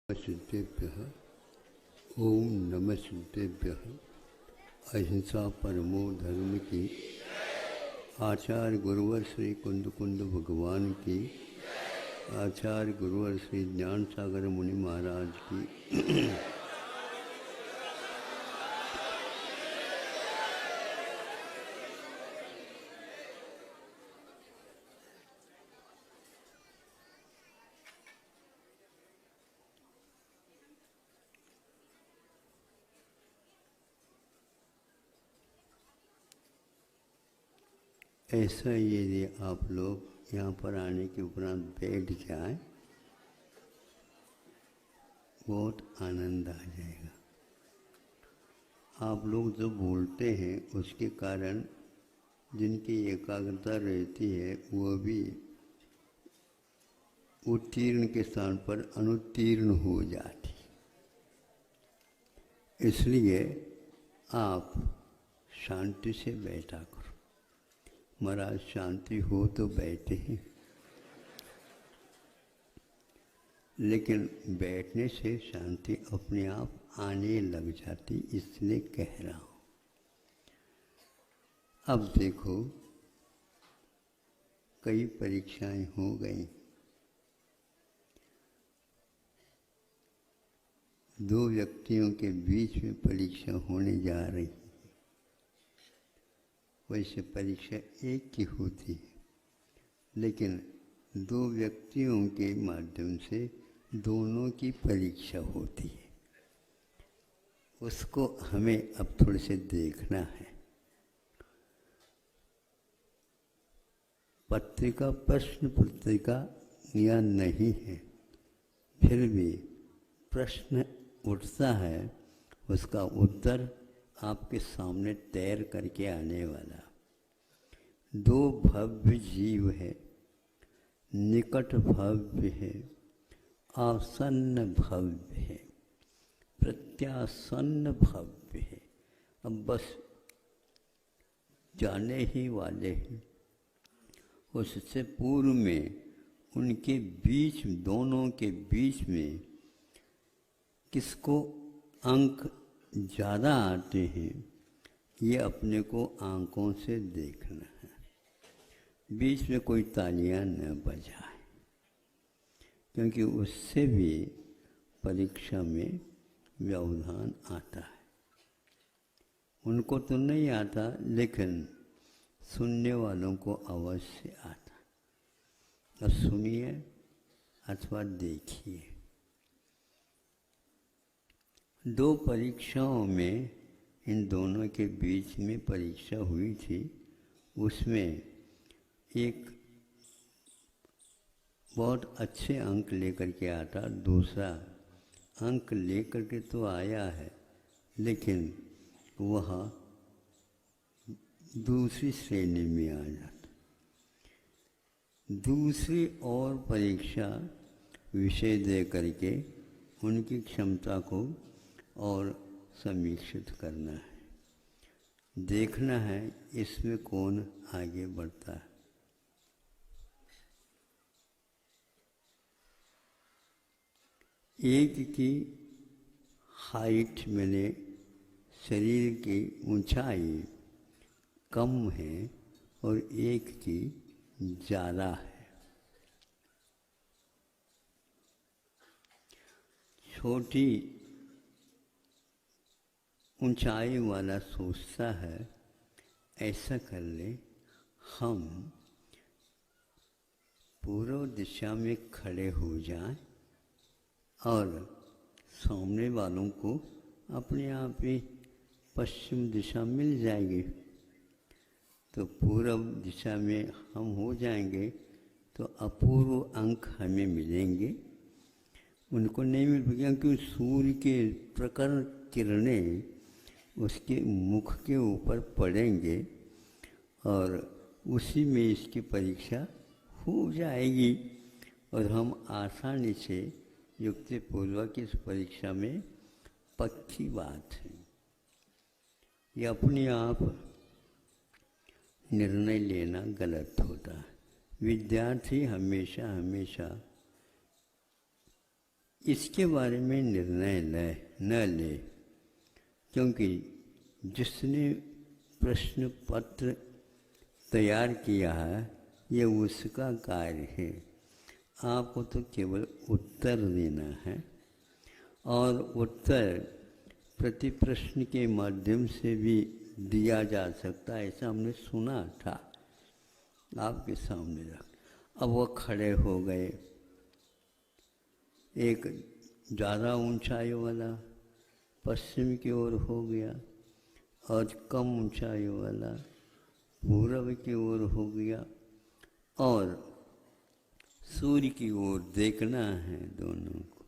सिद्धेभ्यः ओम नमः सिद्धेभ्यः। अहिंसा परमो धर्म की आचार्य गुरुवर श्री कुंद कुंद भगवान की, आचार्य गुरुवर श्री ज्ञान सागर मुनि महाराज की। ऐसा यदि आप लोग यहाँ पर आने के उपरांत बैठ जाए, बहुत आनंद आ जाएगा। आप लोग जो बोलते हैं उसके कारण जिनकी एकाग्रता रहती है वो भी उत्तीर्ण के स्थान पर अनुत्तीर्ण हो जाती। इसलिए आप शांति से बैठा करो। महाराज शांति हो तो बैठे हैं, लेकिन बैठने से शांति अपने आप आने लग जाती, इसलिए कह रहा हूँ। अब देखो, कई परीक्षाएं हो गई। दो व्यक्तियों के बीच में परीक्षा होने जा रही। वैसे परीक्षा एक की होती है, लेकिन दो व्यक्तियों के माध्यम से दोनों की परीक्षा होती है। उसको हमें अब थोड़े से देखना है। पत्रिका प्रश्न पत्रिका या नहीं है, फिर भी प्रश्न उठता है, उसका उत्तर आपके सामने तैर करके आने वाला। दो भव्य जीव है, निकट भव्य है, आसन्न भव्य है, प्रत्यासन्न भव्य है। अब बस जाने ही वाले हैं। उससे पूर्व में उनके बीच, दोनों के बीच में किसको अंक ज़्यादा आते हैं, ये अपने को आंखों से देखना है। बीच में कोई तालियां न बजाए, क्योंकि उससे भी परीक्षा में व्यवधान आता है। उनको तो नहीं आता, लेकिन सुनने वालों को अवश्य आता। अब सुनिए अथवा देखिए। दो परीक्षाओं में इन दोनों के बीच में परीक्षा हुई थी। उसमें एक बहुत अच्छे अंक लेकर के आता, दूसरा अंक लेकर के तो आया है, लेकिन वह दूसरी श्रेणी में आ जाता। दूसरी और परीक्षा विषय दे करके उनकी क्षमता को और समीक्षित करना है, देखना है इसमें कौन आगे बढ़ता है। एक की हाइट मैंने शरीर की ऊंचाई कम है और एक की ज़्यादा है। छोटी ऊंचाई वाला सोचता है ऐसा कर ले, हम पूर्व दिशा में खड़े हो जाएं और सामने वालों को अपने आप ही पश्चिम दिशा मिल जाएगी। तो पूर्व दिशा में हम हो जाएंगे तो अपूर्व अंक हमें मिलेंगे, उनको नहीं मिल पाएंगे, क्योंकि सूर्य के प्रखर किरणें उसके मुख के ऊपर पड़ेंगे और उसी में इसकी परीक्षा हो जाएगी और हम आसानी से युक्तिपूर्वक इस परीक्षा में पक्की बात है। ये अपने आप निर्णय लेना गलत होता है। विद्यार्थी हमेशा हमेशा इसके बारे में निर्णय न ले, क्योंकि जिसने प्रश्न पत्र तैयार किया है ये उसका कार्य है। आपको तो केवल उत्तर देना है, और उत्तर प्रति प्रश्न के माध्यम से भी दिया जा सकता है, ऐसा हमने सुना था। आपके सामने रख, अब वो खड़े हो गए। एक ज़्यादा ऊंचाई वाला पश्चिम की ओर हो गया, और कम ऊंचाई वाला पूर्व की ओर हो गया, और सूर्य की ओर देखना है दोनों को।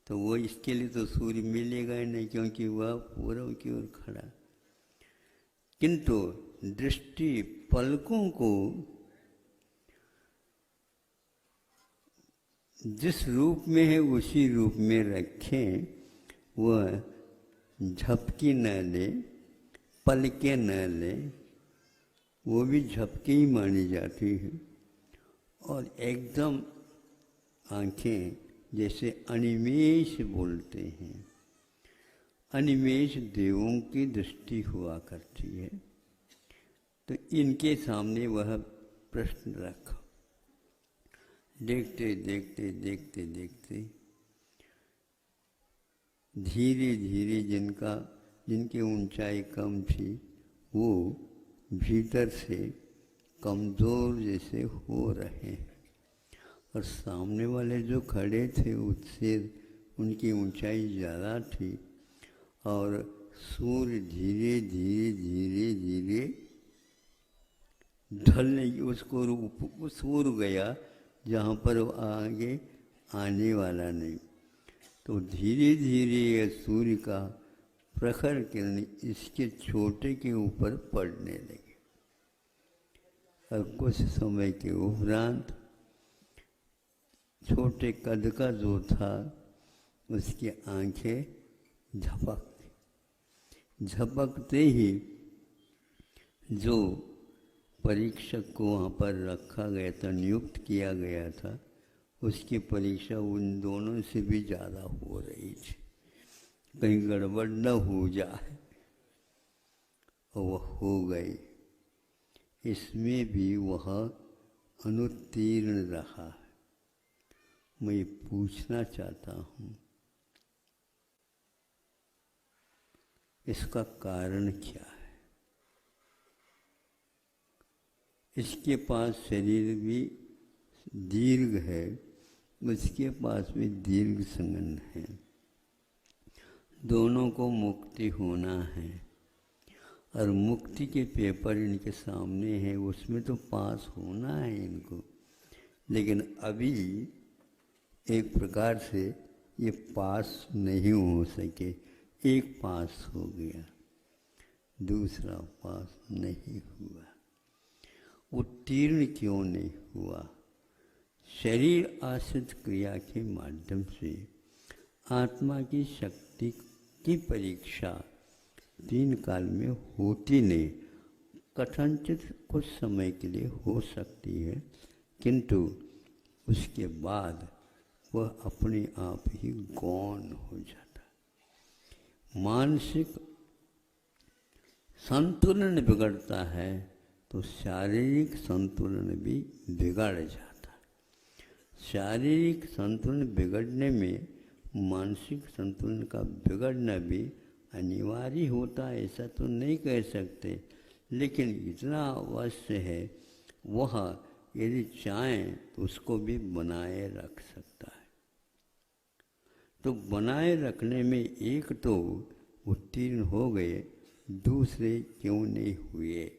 तो वो इसके लिए तो सूर्य मिलेगा ही नहीं, क्योंकि वह पूर्व की ओर खड़ा। किंतु दृष्टि पलकों को जिस रूप में है उसी रूप में रखें, वह झपकी न ले, पलके न ले, वो भी झपकी ही मानी जाती है। और एकदम आंखें जैसे अनिमेष बोलते हैं, अनिमेष देवों की दृष्टि हुआ करती है। तो इनके सामने वह प्रश्न रखा। देखते देखते देखते देखते धीरे धीरे जिनकी ऊंचाई कम थी वो भीतर से कमज़ोर जैसे हो रहे हैं, और सामने वाले जो खड़े थे उससे उनकी ऊंचाई ज़्यादा थी, और सूर्य धीरे धीरे धीरे धीरे ढलने की उसको उस ओर गया जहाँ पर वो आगे आने वाला नहीं। तो धीरे धीरे यह सूर्य का प्रखर किरण इसके छोटे के ऊपर पड़ने लगे, और कुछ समय के उपरांत छोटे कद का जो था उसकी आंखें झपकते ही जो परीक्षक को वहाँ पर रखा गया था, नियुक्त किया गया था, उसकी परीक्षा उन दोनों से भी ज़्यादा हो रही थी, कहीं गड़बड़ न हो जाए, और वह हो गई। इसमें भी वह अनुत्तीर्ण रहा है। मैं ये पूछना चाहता हूँ, इसका कारण क्या है? इसके पास शरीर भी दीर्घ है, उसके पास भी दीर्घ संगन है, दोनों को मुक्ति होना है, और मुक्ति के पेपर इनके सामने हैं, उसमें तो पास होना है इनको। लेकिन अभी एक प्रकार से ये पास नहीं हो सके। एक पास हो गया, दूसरा पास नहीं हुआ। उत्तीर्ण क्यों नहीं हुआ? शरीर आश्रित क्रिया के माध्यम से आत्मा की शक्ति की परीक्षा 3 काल में होती नहीं। कथनचित कुछ समय के लिए हो सकती है, किंतु उसके बाद वह अपने आप ही गौण हो जाता है। मानसिक संतुलन बिगड़ता है तो शारीरिक संतुलन भी बिगड़ जाता है। शारीरिक संतुलन बिगड़ने में मानसिक संतुलन का बिगड़ना भी अनिवार्य होता है, ऐसा तो नहीं कह सकते, लेकिन इतना अवश्य है वह यदि चाहें तो उसको भी बनाए रख सकता है। तो बनाए रखने में एक तो उत्तीर्ण हो गए, दूसरे क्यों नहीं हुए?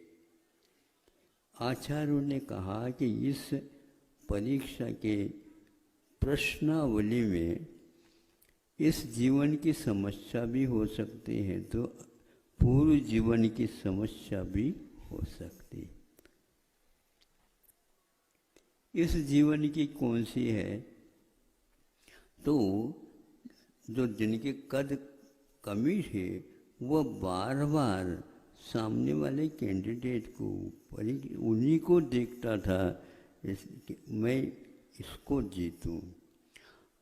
आचार्यों ने कहा कि इस परीक्षा के प्रश्नावली में इस जीवन की समस्या भी हो सकती है, तो पूर्व जीवन की समस्या भी हो सकती है। इस जीवन की कौन सी है? तो जो जिनके कद कमी है वह बार बार सामने वाले कैंडिडेट को उन्हीं को देखता था, मैं इसको जीतूं।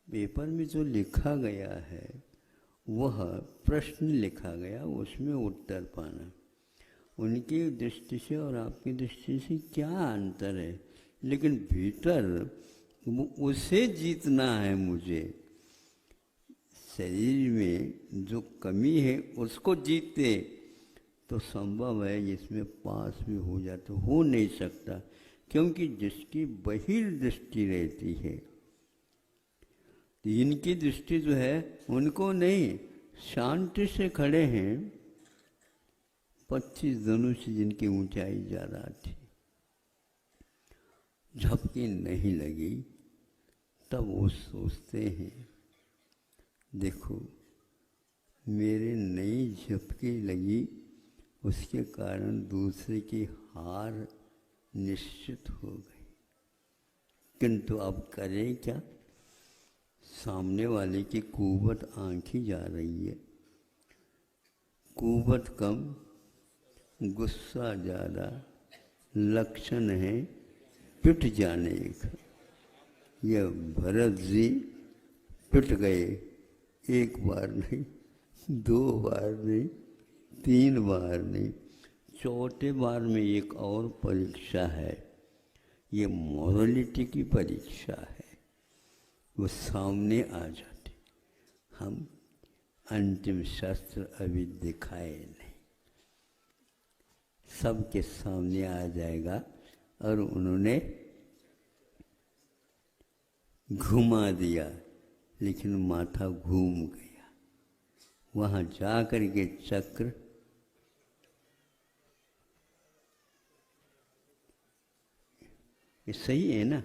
पेपर में जो लिखा गया है वह प्रश्न लिखा गया, उसमें उत्तर पाना। उनकी दृष्टि से और आपकी दृष्टि से क्या अंतर है, लेकिन भीतर उसे जीतना है मुझे। शरीर में जो कमी है उसको जीते तो संभव है इसमें पास भी हो जाता, हो नहीं सकता, क्योंकि जिसकी बहिर्दृष्टि रहती है। तो इनकी दृष्टि जो है उनको नहीं, शांति से खड़े हैं। 25 धनुष जिनकी ऊंचाई ज़्यादा थी, झपकी नहीं लगी, तब वो सोचते हैं देखो मेरे नई झपकी लगी, उसके कारण दूसरे की हार निश्चित हो गई। किंतु अब करें क्या, सामने वाले की कुव्वत आंखी जा रही है। कुव्वत कम, गुस्सा ज़्यादा, लक्षण है पिट जाने का। यह भरत जी पिट गए, एक बार नहीं, 2 बार नहीं, 3 बार नहीं, चौथे बार में एक और परीक्षा है। ये मोरलिटी की परीक्षा है, वो सामने आ जाते। हम अंतिम शस्त्र अभी दिखाए नहीं, सबके सामने आ जाएगा। और उन्होंने घुमा दिया, लेकिन माथा घूम गया। वहाँ जा कर के चक्र ये सही है ना,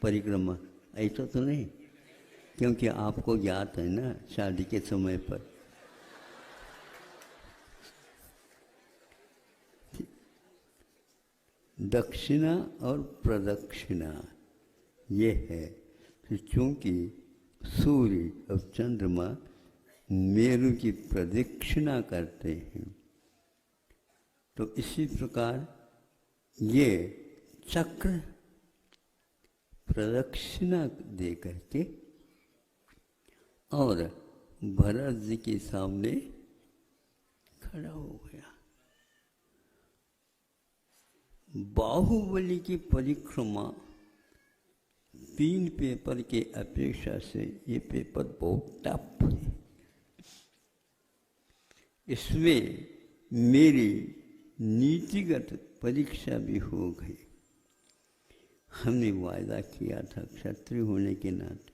परिक्रमा ऐसा तो नहीं, क्योंकि आपको ज्ञात है ना शादी के समय पर। दक्षिणा और प्रदक्षिणा ये है कि चूँकि सूर्य और चंद्रमा मेरु की प्रदक्षिणा करते हैं, तो इसी प्रकार ये चक्र प्रदक्षिणा दे करके और भरत जी के सामने खड़ा हो गया। बाहुबली की परिक्रमा 3 पेपर के अपेक्षा से ये पेपर बहुत टफ है। इसमें मेरी नीतिगत परीक्षा भी हो गई। हमने वायदा किया था क्षत्रिय होने के नाते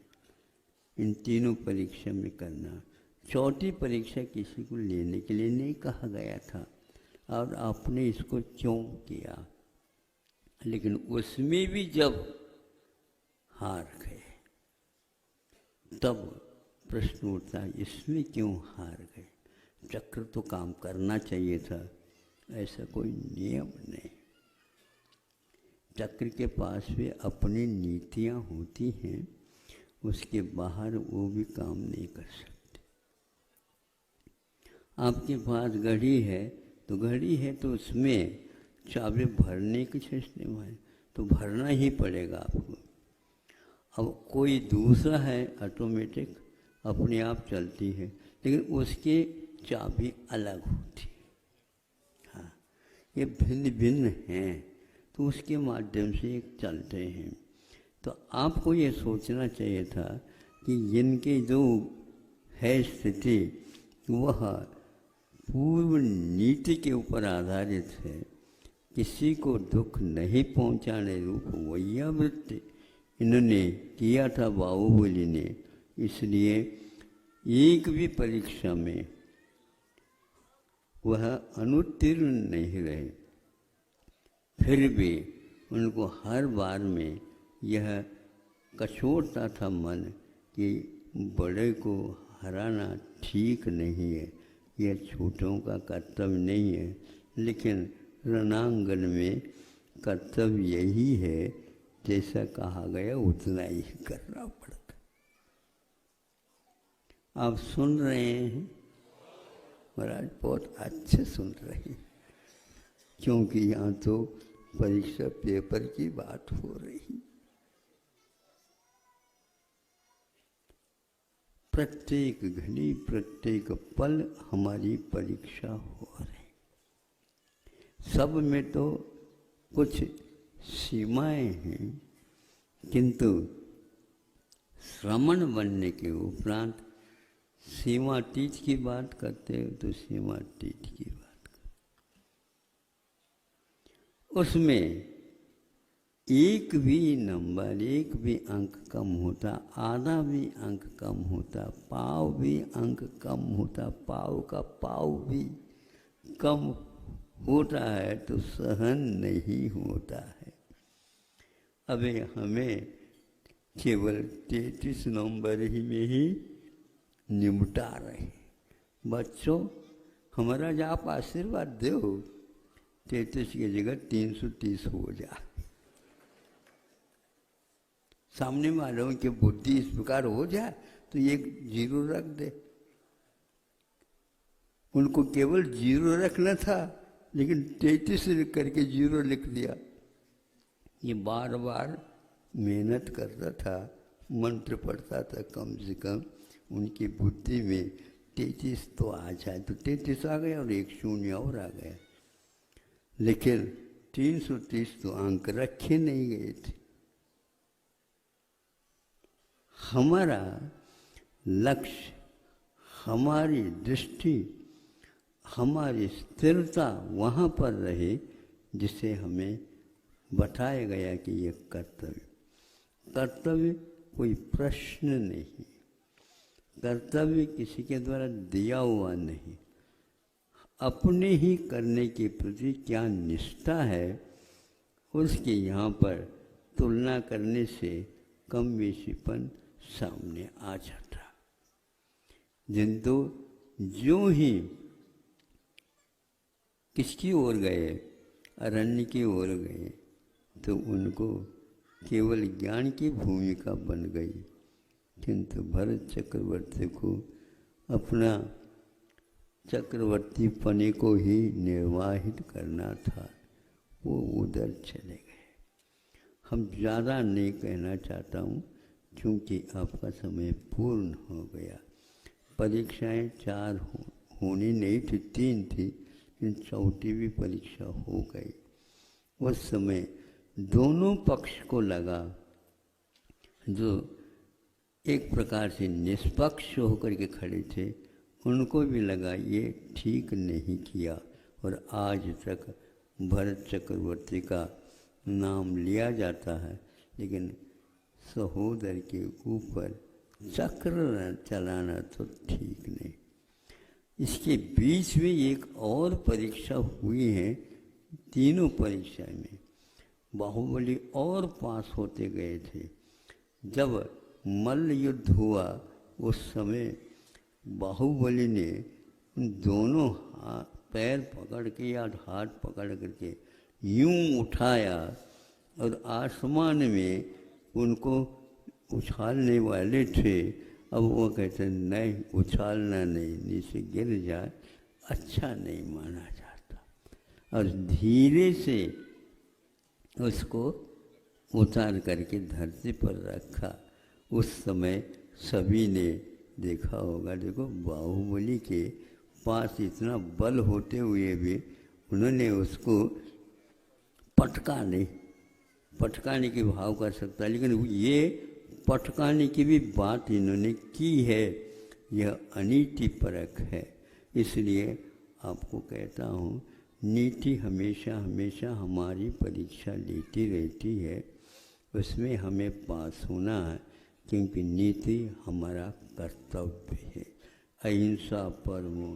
इन तीनों परीक्षा में करना। चौथी परीक्षा किसी को लेने के लिए नहीं कहा गया था, और आपने इसको क्यों किया? लेकिन उसमें भी जब हार गए तब प्रश्न उठता है इसमें क्यों हार गए? चक्र तो काम करना चाहिए था, ऐसा कोई नियम नहीं। चक्र के पास भी अपनी नीतियाँ होती हैं, उसके बाहर वो भी काम नहीं कर सकते। आपके पास घड़ी है तो घड़ी है तो उसमें चाबी भरने की सिस्टम है, तो भरना ही पड़ेगा आपको। अब कोई दूसरा है ऑटोमेटिक अपने आप चलती है, लेकिन उसकी चाबी अलग होती है। हाँ, ये भिन्न भिन्न हैं, तो उसके माध्यम से एक चलते हैं। तो आपको ये सोचना चाहिए था कि जिनकी जो है स्थिति वह पूर्व नीति के ऊपर आधारित है, किसी को दुख नहीं पहुंचाने रूप वैयावृत्ति इन्होंने किया था बाहुबली ने। इसलिए एक भी परीक्षा में वह अनुत्तीर्ण नहीं रहे। फिर भी उनको हर बार में यह कठोरता था मन कि बड़े को हराना ठीक नहीं है, यह छोटों का कर्तव्य नहीं है। लेकिन रणांगन में कर्तव्य यही है, जैसा कहा गया उतना ही करना पड़ता। आप सुन रहे हैं महाराज, बहुत अच्छे सुन रहे हैं, क्योंकि यहाँ तो परीक्षा पेपर की बात हो रही। प्रत्येक घड़ी प्रत्येक पल हमारी परीक्षा हो रही। सब में तो कुछ सीमाएं हैं, किंतु श्रमण बनने के उपरांत सीमातीत की बात करते हो तो सीमातीत की बात करते, उसमें एक भी नंबर, एक भी अंक कम होता, आधा भी अंक कम होता, पाव भी अंक कम होता, पाव का पाव भी कम होता है तो सहन नहीं होता है। अबे हमें केवल 33 नंबर ही में ही निपटा रहे। बच्चों, हमारा जो आप आशीर्वाद दो, 33 की जगह 330 हो जाए। सामने वालों की बुद्धि इस प्रकार हो जाए तो एक जीरो रख दे। उनको केवल जीरो रखना था, लेकिन 33 लिख करके जीरो लिख दिया। ये बार बार मेहनत करता था, मंत्र पढ़ता था, कम से कम उनकी बुद्धि में 33 तो आ जाए, तो 33 आ गया और एक शून्य और आ गया। लेकिन 330 तो अंक रखे नहीं गए थे। हमारा लक्ष्य, हमारी दृष्टि, हमारी स्थिरता वहाँ पर रहे जिसे हमें बताया गया कि ये कर्तव्य। कर्तव्य कोई प्रश्न नहीं, कर्तव्य किसी के द्वारा दिया हुआ नहीं, अपने ही करने के प्रति क्या निष्ठा है उसके यहाँ पर तुलना करने से कम बेशीपन सामने आ जाता। जिंतु जो ही किसकी ओर गए, अरण्य की ओर गए, तो उनको केवल ज्ञान की भूमिका बन गई, किंतु भरत चक्रवर्ती को अपना चक्रवर्ती पने को ही निर्वाहित करना था, वो उधर चले गए। हम ज़्यादा नहीं कहना चाहता हूँ, क्योंकि आपका समय पूर्ण हो गया। परीक्षाएं 4 होनी नहीं थी, 3 थी, लेकिन चौथी भी परीक्षा हो गई। उस समय दोनों पक्ष को लगा, जो एक प्रकार से निष्पक्ष होकर के खड़े थे, उनको भी लगा ये ठीक नहीं किया, और आज तक भरत चक्रवर्ती का नाम लिया जाता है, लेकिन सहोदर के ऊपर चक्र चलाना तो ठीक नहीं। इसके बीच में एक और परीक्षा हुई है, तीनों परीक्षा में बाहुबली और पास होते गए थे। जब मल्ल युद्ध हुआ उस समय बाहुबली ने दोनों पैर पकड़ के या हाथ पकड़ करके यूं उठाया और आसमान में उनको उछालने वाले थे। अब वो कहते नहीं, उछालना नहीं, नीचे गिर जाए अच्छा नहीं माना जाता, और धीरे से उसको उतार करके धरती पर रखा। उस समय सभी ने देखा होगा, देखो बाहुबली के पास इतना बल होते हुए भी उन्होंने उसको पटकाने की भाव कर सकता, लेकिन ये पटकाने की भी बात इन्होंने की है, यह अनीति परक है। इसलिए आपको कहता हूँ, नीति हमेशा हमेशा हमारी परीक्षा लेती रहती है, उसमें हमें पास होना है, क्योंकि नीति हमारा कर्तव्य है। अहिंसा परमो